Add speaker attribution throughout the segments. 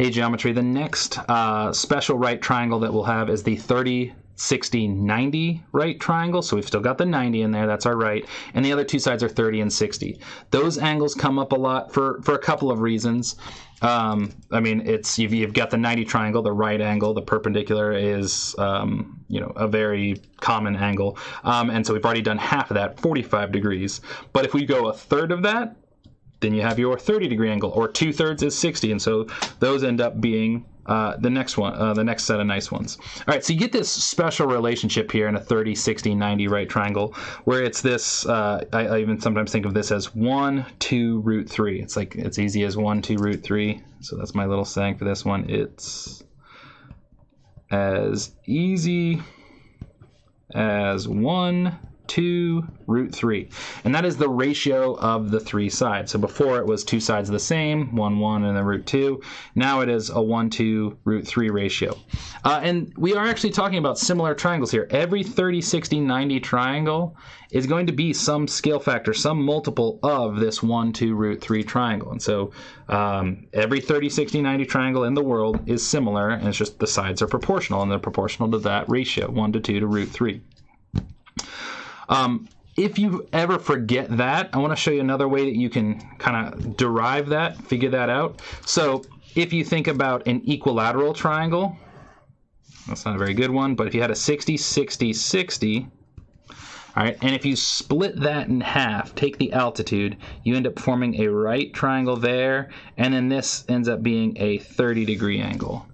Speaker 1: Hey, geometry, the next special right triangle that we'll have is the 30, 60, 90 right triangle. So we've still got the 90 in there, that's our right, and the other two sides are 30 and 60. Those angles come up a lot for a couple of reasons. I mean, you've got the 90 triangle, the right angle, the perpendicular is a very common angle, and so we've already done half of that, 45 degrees. But if we go a third of that, then you have your 30-degree angle, or 2/3 is 60, and so those end up being the next one, the next set of nice ones. All right, so you get this special relationship here in a 30, 60, 90 right triangle, where it's this, I even sometimes think of this as 1, 2, root 3. It's like, it's easy as 1, 2, root 3. So that's my little saying for this one. It's as easy as 1, 2, root 3. And that is the ratio of the three sides. So before it was two sides the same, 1, 1, and then root 2. Now it is a 1, 2, root 3 ratio. And we are actually talking about similar triangles here. Every 30, 60, 90 triangle is going to be some scale factor, some multiple of this 1, 2, root 3 triangle. And so every 30, 60, 90 triangle in the world is similar, and it's just the sides are proportional, and they're proportional to that ratio, 1 to 2 to root 3. If you ever forget that, I want to show you another way that you can kind of derive that, figure that out. So if you think about an equilateral triangle, that's not a very good one, but if you had a 60, 60, 60, all right, and if you split that in half, take the altitude, you end up forming a right triangle there, and then this ends up being a 30-degree angle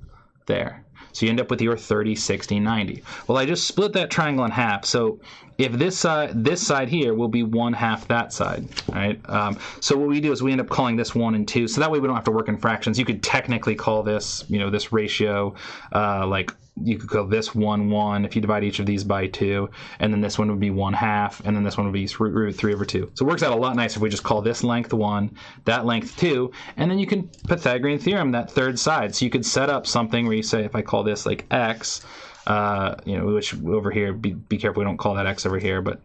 Speaker 1: there. So you end up with your 30, 60, 90. Well, I just split that triangle in half. So if this side here will be 1/2 that side, right? So what we do is we end up calling this 1 and 2. So that way we don't have to work in fractions. You could technically call this, this ratio, like you could call this 1, 1 if you divide each of these by 2, and then this one would be 1/2, and then this one would be root 3 over 2. So it works out a lot nicer if we just call this length 1, that length 2, and then you can Pythagorean theorem that third side. So you could set up something where you say, if I call this like x, which over here, be careful we don't call that x over here, but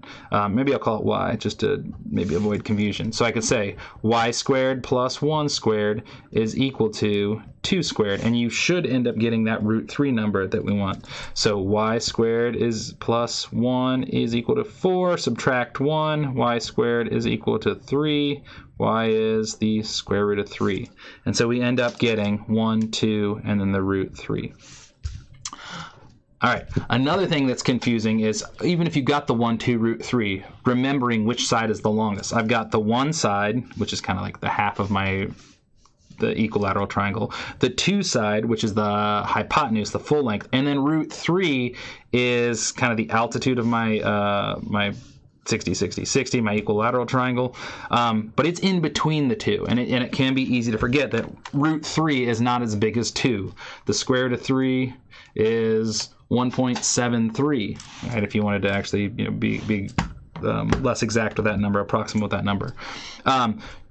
Speaker 1: maybe I'll call it y just to maybe avoid confusion. So I could say y squared plus 1 squared is equal to 2 squared, and you should end up getting that root 3 number that we want. So y squared is plus 1 is equal to 4, subtract 1, y squared is equal to 3, y is the square root of 3. And so we end up getting 1, 2, and then the root 3. All right, another thing that's confusing is even if you got the 1, 2, root 3, remembering which side is the longest. I've got the one side, which is kind of like the half of the equilateral triangle, the 2 side, which is the hypotenuse, the full length, and then root 3 is kind of the altitude of my my 60, 60, 60, my equilateral triangle, but it's in between the two, and it can be easy to forget that root 3 is not as big as 2. The square root of 3 is 1.73, right? If you wanted to actually be less exact with that number, approximate with that number.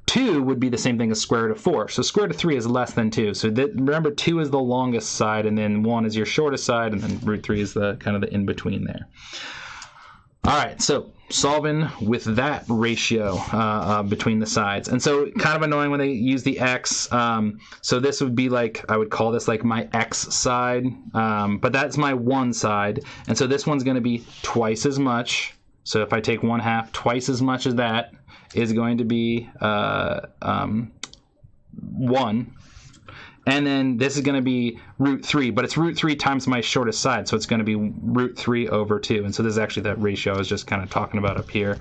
Speaker 1: 2 would be the same thing as square root of 4. So square root of 3 is less than 2. So remember, 2 is the longest side, and then 1 is your shortest side, and then root 3 is the kind of the in-between there. All right, so solving with that ratio between the sides. And so kind of annoying when they use the x. So this would be like, I would call this like my x side, but that's my one side. And so this one's going to be twice as much. So if I take 1/2, twice as much as that is going to be 1. And then this is going to be root 3, but it's root 3 times my shortest side, so it's going to be root 3 over 2. And so this is actually that ratio I was just kind of talking about up here.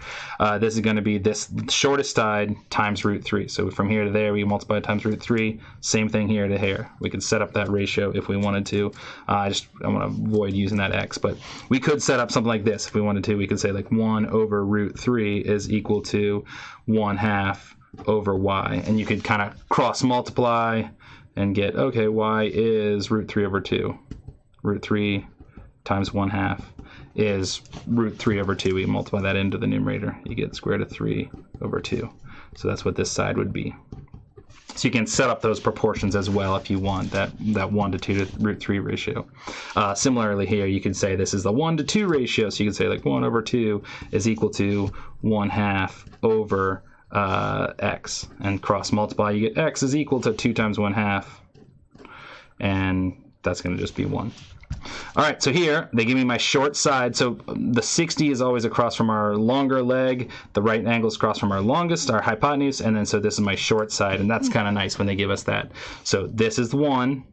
Speaker 1: This is going to be this shortest side times root 3. So from here to there, we multiply it times root 3. Same thing here to here. We could set up that ratio if we wanted to. I want to avoid using that x, but we could set up something like this if we wanted to. We could say like 1 over root 3 is equal to 1/2 over y. And you could kind of cross multiply and get, okay, y is root 3 over 2. Root 3 times 1/2 is root 3 over 2. We multiply that into the numerator. You get square root of 3 over 2. So that's what this side would be. So you can set up those proportions as well if you want, that 1 to 2 to root 3 ratio. Similarly here, you can say this is the 1 to 2 ratio. So you can say like 1 over 2 is equal to 1/2 over x, and cross multiply, you get x is equal to 2 times 1/2 and that's going to just be 1. All right, so here they give me my short side. So the 60 is always across from our longer leg. The right angle is across from our longest, our hypotenuse, and then so this is my short side, and that's kind of nice when they give us that. So this is 1,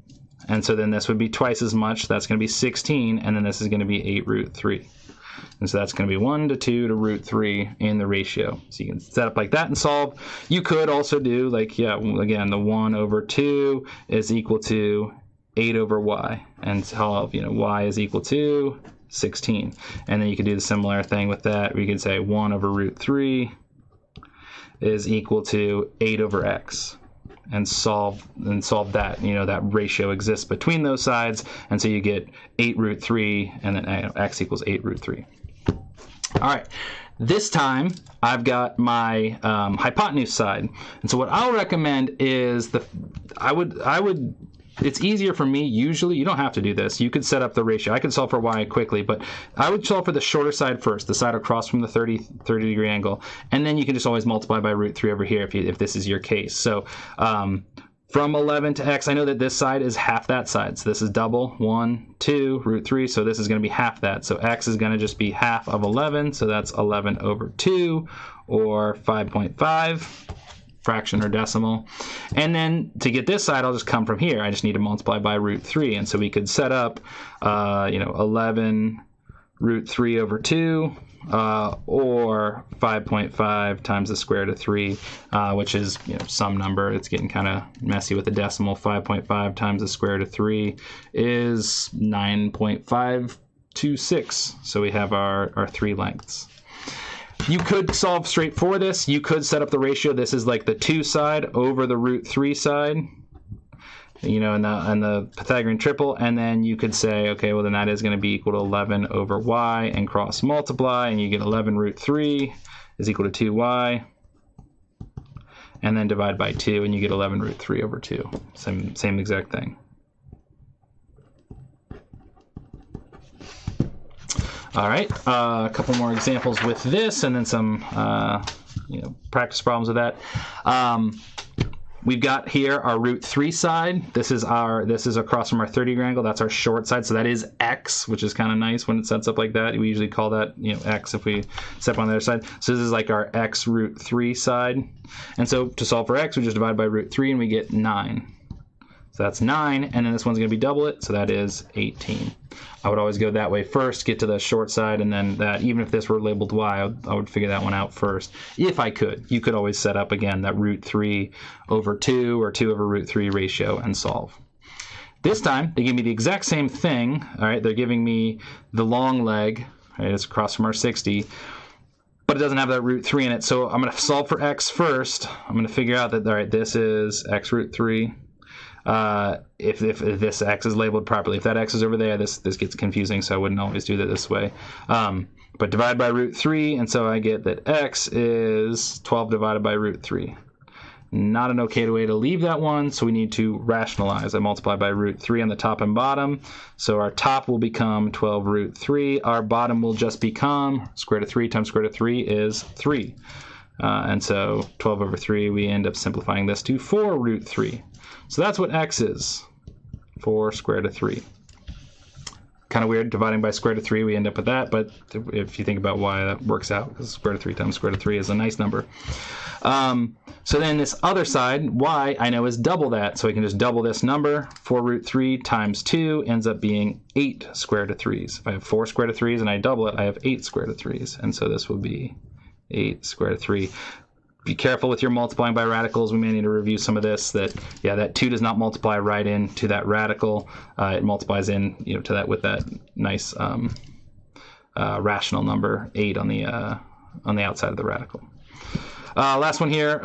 Speaker 1: and so then this would be twice as much. That's going to be 16, and then this is going to be 8 root 3. And so that's going to be 1 to 2 to root 3 in the ratio. So you can set up like that and solve. You could also do like, yeah, again, the 1 over 2 is equal to 8 over y, and solve, y is equal to 16. And then you could do the similar thing with that. We could say 1 over root 3 is equal to 8 over x, and solve that. That ratio exists between those sides, and so you get 8 root 3, and then x equals 8 root 3. All right. This time, I've got my hypotenuse side, and so what I'll recommend is it's easier for me usually. You don't have to do this. You could set up the ratio. I could solve for y quickly, but I would solve for the shorter side first, the side across from the 30 degree angle, and then you can just always multiply by root 3 over here if this is your case. So from 11 to x, I know that this side is half that side. So this is double, 1, 2, root 3. So this is going to be half that. So x is going to just be half of 11. So that's 11 over 2, or 5.5. fraction or decimal. And then to get this side, I'll just come from here. I just need to multiply by root 3. And so we could set up, 11 root 3 over 2, or 5.5 times the square root of 3, which is some number. It's getting kind of messy with the decimal. 5.5 times the square root of 3 is 9.526. So we have our 3 lengths. You could solve straight for this. You could set up the ratio. This is like the 2 side over the root 3 side, in the Pythagorean triple. And then you could say, okay, well, then that is going to be equal to 11 over y, and cross multiply, and you get 11 root 3 is equal to 2y. And then divide by 2, and you get 11 root 3 over 2. Same exact thing. All right, a couple more examples with this, and then some practice problems with that. We've got here our root 3 side. This is across from our 30 degree angle. That's our short side. So that is x, which is kind of nice when it sets up like that. We usually call that x if we step on the other side. So this is like our x root 3 side. And so to solve for x, we just divide by root 3, and we get 9. So that's 9, and then this one's going to be double it, so that is 18. I would always go that way first, get to the short side, and then that, even if this were labeled y, I would figure that one out first, if I could. You could always set up, again, that root 3 over 2 or 2 over root 3 ratio and solve. This time, they give me the exact same thing. All right, they're giving me the long leg. Right, it's across from our 60. But it doesn't have that root 3 in it, so I'm going to solve for x first. I'm going to figure out that, all right, this is x root 3. If this x is labeled properly. If that x is over there, this gets confusing, so I wouldn't always do that this way. But divide by root 3, and so I get that x is 12 divided by root 3. Not an okay way to leave that one, so we need to rationalize. I multiply by root 3 on the top and bottom, so our top will become 12 root 3. Our bottom will just become square root of 3 times square root of 3 is 3. And so 12 over 3, we end up simplifying this to 4 root 3. So that's what x is, 4 square root of 3. Kind of weird, dividing by square root of 3, we end up with that, but if you think about why, that works out, because square root of 3 times square root of 3 is a nice number. So then this other side, y, I know is double that, so I can just double this number. 4 root 3 times 2 ends up being 8 square root of 3s. If I have 4 square root of 3s and I double it, I have 8 square root of 3s, and so this will be 8 square root of 3. Be careful with your multiplying by radicals. We may need to review some of this. That 2 does not multiply right into that radical. It multiplies in, to that with that nice rational number 8 on the outside of the radical. Last one here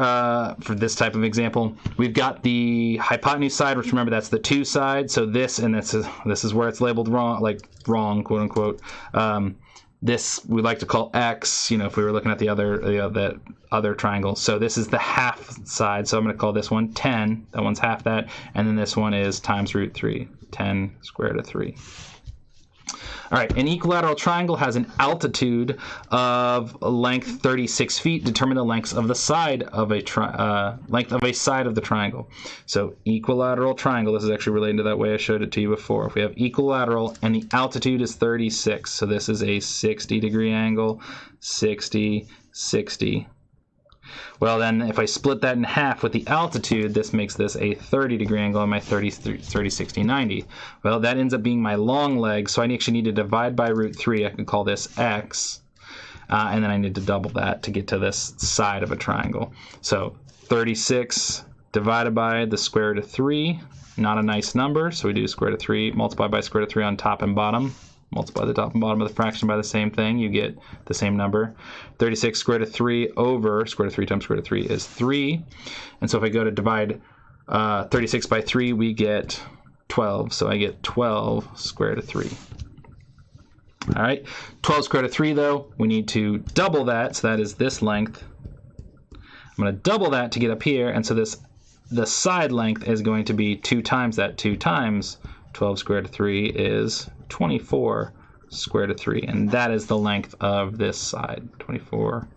Speaker 1: for this type of example. We've got the hypotenuse side, which remember that's the 2 side. So this is where it's labeled wrong, quote unquote. This we like to call x, if we were looking at the other triangle. So this is the half side, so I'm going to call this one 10. That one's half that. And then this one is times root 3, 10 square root of 3. All right, an equilateral triangle has an altitude of length 36 feet. Determine the lengths of the side of a length of a side of the triangle. So equilateral triangle, this is actually related to that way I showed it to you before. If we have equilateral and the altitude is 36, so this is a 60-degree angle, 60, 60. Well, then if I split that in half with the altitude, this makes this a 30-degree angle on my 30, 60, 90. Well, that ends up being my long leg, so I actually need to divide by root 3. I can call this x, and then I need to double that to get to this side of a triangle. So 36 divided by the square root of 3, not a nice number, so we do square root of 3, multiply by square root of 3 on top and bottom. Multiply the top and bottom of the fraction by the same thing, you get the same number. 36 square root of 3 over square root of 3 times square root of 3 is 3. And so if I go to divide 36 by 3, we get 12. So I get 12 square root of 3. All right, 12 square root of 3, though, we need to double that, so that is this length. I'm going to double that to get up here, and so the side length is going to be 2 times that. 2 times 12 square root of 3 is 24 square root of 3, and that is the length of this side, 24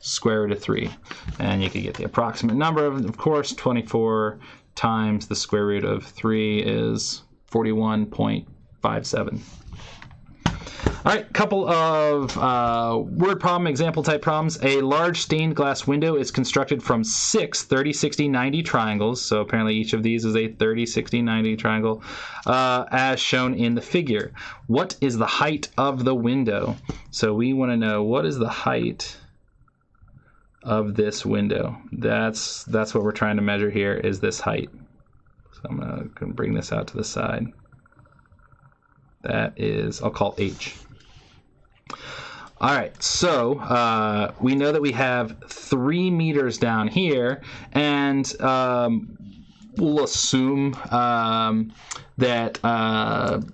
Speaker 1: square root of 3. And you can get the approximate number of course, 24 times the square root of 3 is 41.57. All right, couple of word problem, example type problems. A large stained glass window is constructed from 6 30, 60, 90 triangles. So apparently each of these is a 30, 60, 90 triangle, as shown in the figure. What is the height of the window? So we want to know, what is the height of this window? That's what we're trying to measure here, is this height. So I'm going to bring this out to the side. That is, I'll call H. All right, so we know that we have 3 meters down here, and we'll assume that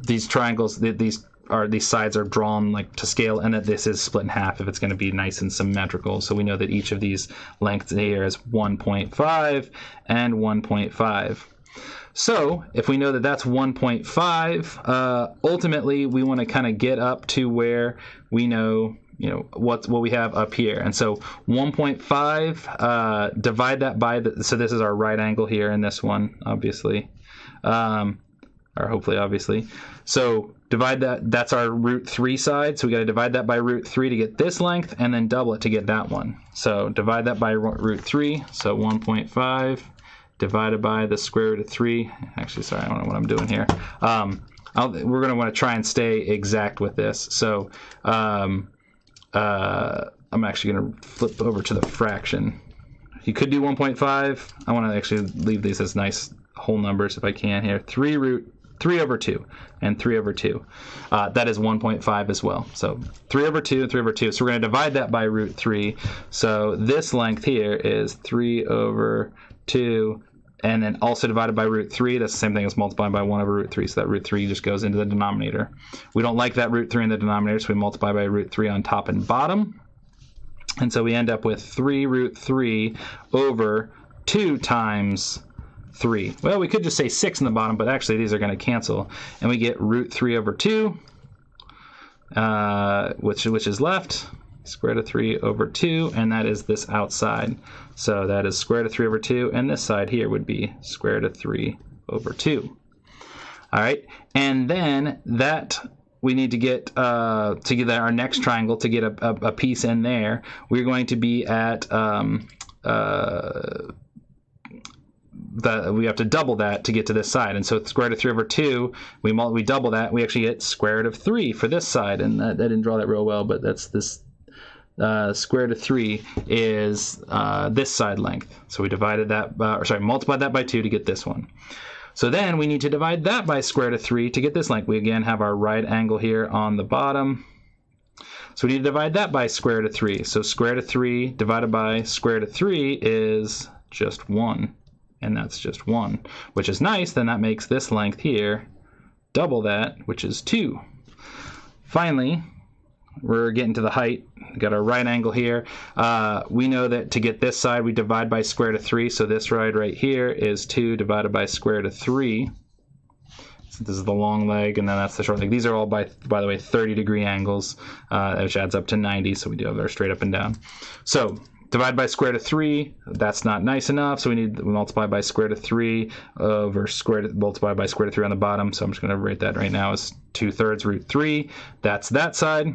Speaker 1: these triangles, these sides are drawn like to scale, and that this is split in half if it's going to be nice and symmetrical. So we know that each of these lengths here is 1.5 and 1.5. So if we know that that's 1.5, ultimately we want to kind of get up to where we know, what we have up here. And so 1.5, divide that by so this is our right angle here in this one, obviously, or hopefully obviously. So divide that's our root 3 side, so we got to divide that by root 3 to get this length, and then double it to get that one. So divide that by root 3, so 1.5 divided by the square root of 3. Actually, sorry, I don't know what I'm doing here. We're going to want to try and stay exact with this. So I'm actually going to flip over to the fraction. You could do 1.5. I want to actually leave these as nice whole numbers if I can here. 3 over 2 and 3 over 2. That is 1.5 as well. So 3 over 2 and 3 over 2. So we're going to divide that by root 3. So this length here is 3 over 2, and then also divided by root 3. That's the same thing as multiplying by 1 over root 3, so that root 3 just goes into the denominator. We don't like that root 3 in the denominator, so we multiply by root 3 on top and bottom. And so we end up with 3 root 3 over 2 times 3. Well, we could just say 6 in the bottom, but actually these are going to cancel. And we get root 3 over 2, which is left. Square root of 3 over 2, and that is this outside. So that is square root of 3 over 2, and this side here would be square root of 3 over 2. All right, and then that we need to get our next triangle, to get a piece in there. We're going to be at we have to double that to get to this side, and so square root of 3 over 2, we double that, we actually get square root of 3 for this side, and I didn't draw that real well, but that's this. Square root of 3 is this side length. So we divided that, multiplied that by 2 to get this one. So then we need to divide that by square root of 3 to get this length. We again have our right angle here on the bottom. So we need to divide that by square root of 3. So square root of 3 divided by square root of 3 is just 1. And that's just 1, which is nice. Then that makes this length here double that, which is 2. Finally, we're getting to the height. We've got our right angle here. We know that to get this side, we divide by square root of 3. So this side right here is 2 divided by square root of 3. So this is the long leg, and then that's the short leg. These are all, by the way, 30-degree angles, which adds up to 90, so we do have our straight up and down. So divide by square root of 3, that's not nice enough, so we multiply by square root of 3 over multiply by square root of 3 on the bottom, so I'm just going to write that right now as 2/3 root 3. That's that side.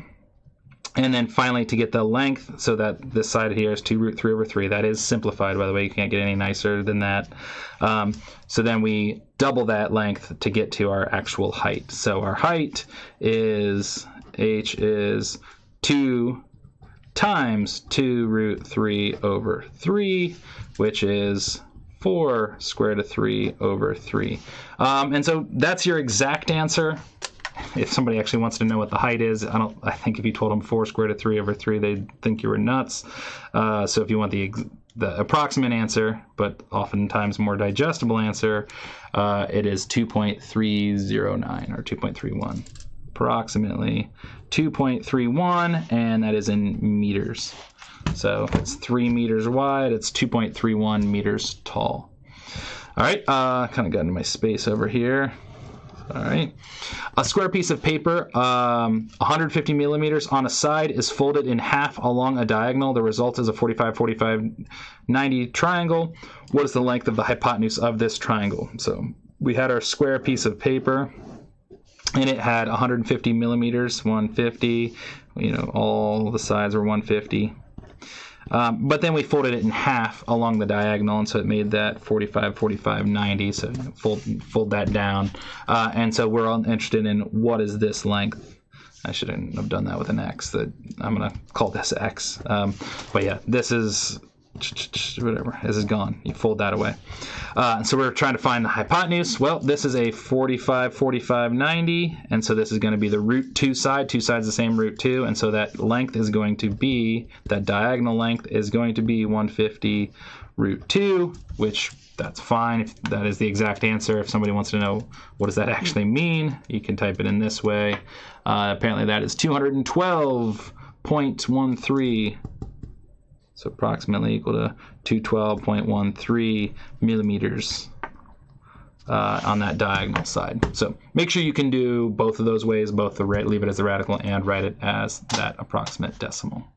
Speaker 1: And then finally, to get the length, so that this side here is 2 root 3 over 3. That is simplified, by the way. You can't get any nicer than that. So then we double that length to get to our actual height. So our height is, h is 2 times 2 root 3 over 3, which is 4 square root of 3 over 3. And so that's your exact answer. If somebody actually wants to know what the height is, I think if you told them 4 square root of 3 over 3, they'd think you were nuts. So if you want the approximate answer, but oftentimes more digestible answer, it is 2.309 or 2.31. Approximately 2.31, and that is in meters. So if it's 3 meters wide, it's 2.31 meters tall. All right, kind of got into my space over here. All right, a square piece of paper, 150 millimeters on a side, is folded in half along a diagonal. The result is a 45, 45, 90 triangle. What is the length of the hypotenuse of this triangle? So we had our square piece of paper, and it had 150 millimeters, 150. All the sides were 150. But then we folded it in half along the diagonal, and so it made that 45, 45, 90. So fold that down. And so we're all interested in what is this length. I shouldn't have done that with an X. I'm going to call this X. But yeah, this is whatever. This is gone. You fold that away. So we're trying to find the hypotenuse. Well, this is a 45, 45, 90. And so this is going to be the root 2 side. 2 sides the same root 2. And so that length is going to be, that diagonal length is going to be 150 root 2, which that's fine. If that is the exact answer. If somebody wants to know what does that actually mean, you can type it in this way. Apparently that is 212.13. So approximately equal to 212.13 millimeters on that diagonal side. So make sure you can do both of those ways, both leave it as the radical and write it as that approximate decimal.